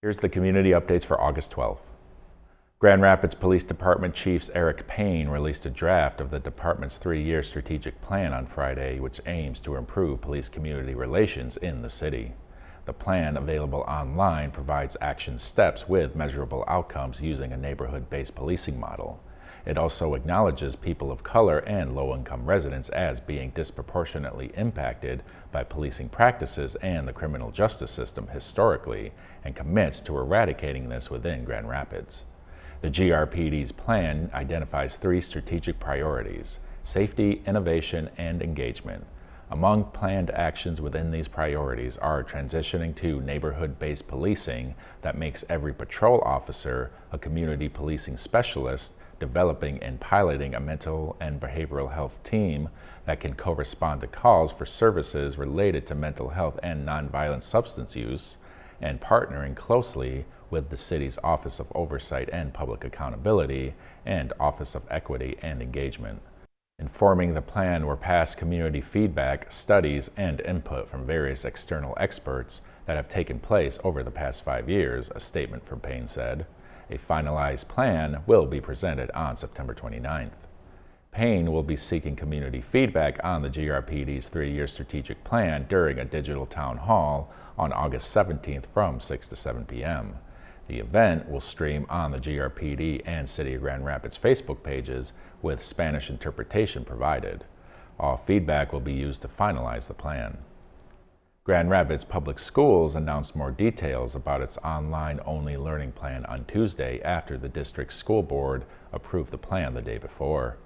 Here's the community updates for August 12th. Grand Rapids Police Department Chief Eric Payne released a draft of the department's 3-year strategic plan on Friday, which aims to improve police-community relations in the city. The plan, available online, provides action steps with measurable outcomes using a neighborhood-based policing model. It also acknowledges people of color and low-income residents as being disproportionately impacted by policing practices and the criminal justice system historically, and commits to eradicating this within Grand Rapids. The GRPD's plan identifies 3 strategic priorities: safety, innovation, and engagement. Among planned actions within these priorities are transitioning to neighborhood-based policing that makes every patrol officer a community policing specialist, developing and piloting a mental and behavioral health team that can correspond to calls for services related to mental health and nonviolent substance use, and partnering closely with the city's Office of Oversight and Public Accountability and Office of Equity and Engagement. Informing the plan were past community feedback, studies, and input from various external experts that have taken place over the past 5 years, a statement from Payne said. A finalized plan will be presented on September 29th. Payne will be seeking community feedback on the GRPD's 3-year strategic plan during a digital town hall on August 17th from 6 to 7 p.m. The event will stream on the GRPD and City of Grand Rapids Facebook pages with Spanish interpretation provided. All feedback will be used to finalize the plan. Grand Rapids Public Schools announced more details about its online-only learning plan on Tuesday after the district school board approved the plan the day before.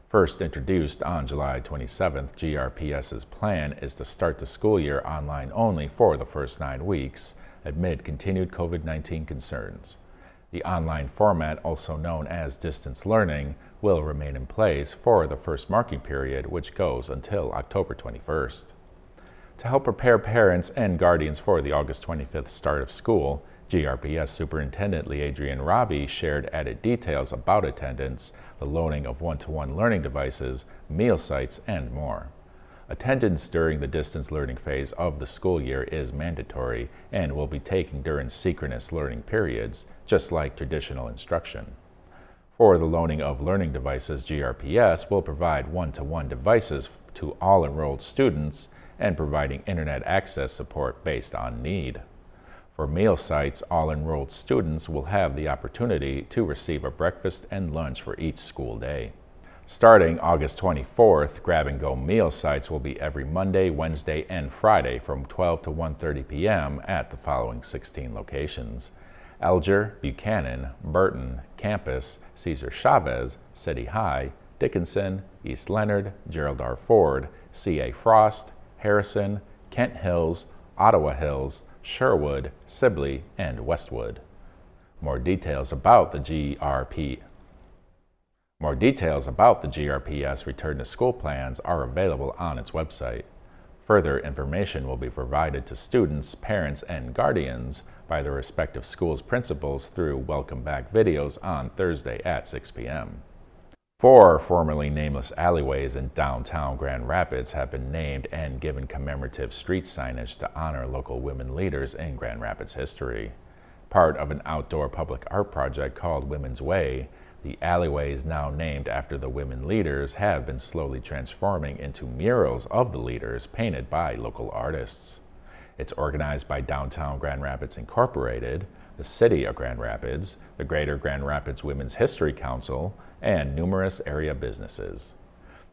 First introduced on July 27th, GRPS's plan is to start the school year online only for the first 9 weeks, amid continued COVID-19 concerns. The online format, also known as distance learning, will remain in place for the first marking period, which goes until October 21st. To help prepare parents and guardians for the August 25th start of school, GRPS Superintendent Adrian Robbie shared added details about attendance, the loaning of one-to-one learning devices, meal sites, and more. Attendance during the distance learning phase of the school year is mandatory and will be taken during synchronous learning periods, just like traditional instruction. For the loaning of learning devices, GRPS will provide one-to-one devices to all enrolled students and providing internet access support based on need. For meal sites, all enrolled students will have the opportunity to receive a breakfast and lunch for each school day. Starting August 24th, grab-and-go meal sites will be every Monday, Wednesday, and Friday from 12 to 1:30 p.m. at the following 16 locations: Alger, Buchanan, Burton, Campus, Cesar Chavez, City High, Dickinson, East Leonard, Gerald R. Ford, C.A. Frost, Harrison, Kent Hills, Ottawa Hills, Sherwood, Sibley, and Westwood. More details about the GRPS return to school plans are available on its website. Further information will be provided to students, parents, and guardians by the respective schools' principals through welcome back videos on Thursday at 6 p.m. 4 formerly nameless alleyways in downtown Grand Rapids have been named and given commemorative street signage to honor local women leaders in Grand Rapids history. Part of an outdoor public art project called Women's Way, the alleyways, now named after the women leaders, have been slowly transforming into murals of the leaders painted by local artists. It's organized by Downtown Grand Rapids Incorporated, the City of Grand Rapids, the Greater Grand Rapids Women's History Council, and numerous area businesses.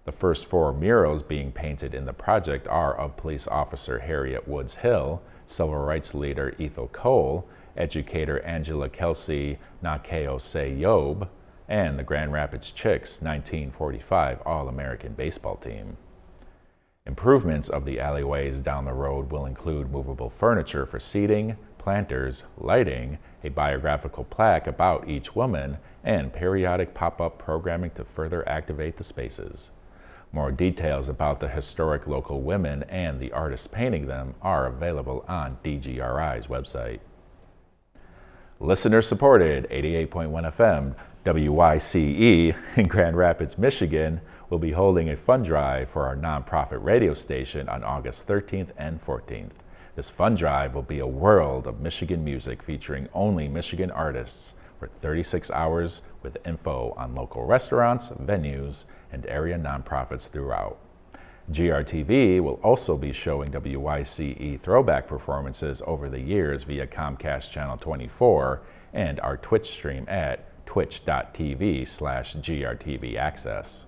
The first 4 murals being painted in the project are of police officer Harriet Woods Hill, civil rights leader Ethel Cole, educator Angela Kelsey Nakeo-Se Yob, and the Grand Rapids Chicks 1945 All-American baseball team. Improvements of the alleyways down the road will include movable furniture for seating, planters, lighting, a biographical plaque about each woman, and periodic pop-up programming to further activate the spaces. More details about the historic local women and the artists painting them are available on DGRI's website. Listener-supported 88.1 FM WYCE in Grand Rapids, Michigan will be holding a fund drive for our nonprofit radio station on August 13th and 14th. This fund drive will be a world of Michigan music featuring only Michigan artists for 36 hours with info on local restaurants, venues, and area nonprofits throughout. GRTV will also be showing WYCE throwback performances over the years via Comcast Channel 24 and our Twitch stream at twitch.tv/GRTV Access.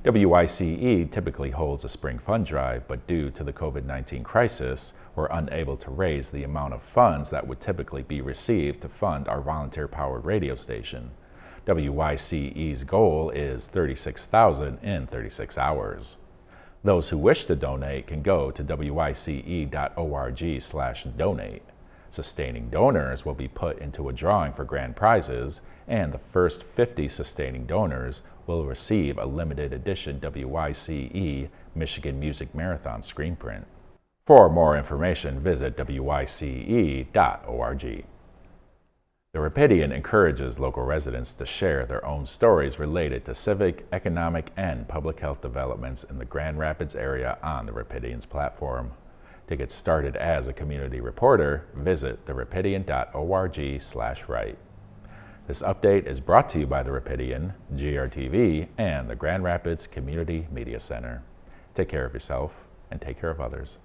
WYCE typically holds a spring fund drive, but due to the COVID-19 crisis, we're unable to raise the amount of funds that would typically be received to fund our volunteer-powered radio station. WYCE's goal is $36,000 in 36 hours. Those who wish to donate can go to wyce.org/donate. Sustaining donors will be put into a drawing for grand prizes, and the first 50 sustaining donors will receive a limited edition WYCE Michigan Music Marathon screen print. For more information, visit wyce.org. The Rapidian encourages local residents to share their own stories related to civic, economic, and public health developments in the Grand Rapids area on the Rapidian's platform. To get started as a community reporter, visit therapidian.org/write. This update is brought to you by the Rapidian, GRTV, and the Grand Rapids Community Media Center. Take care of yourself and take care of others.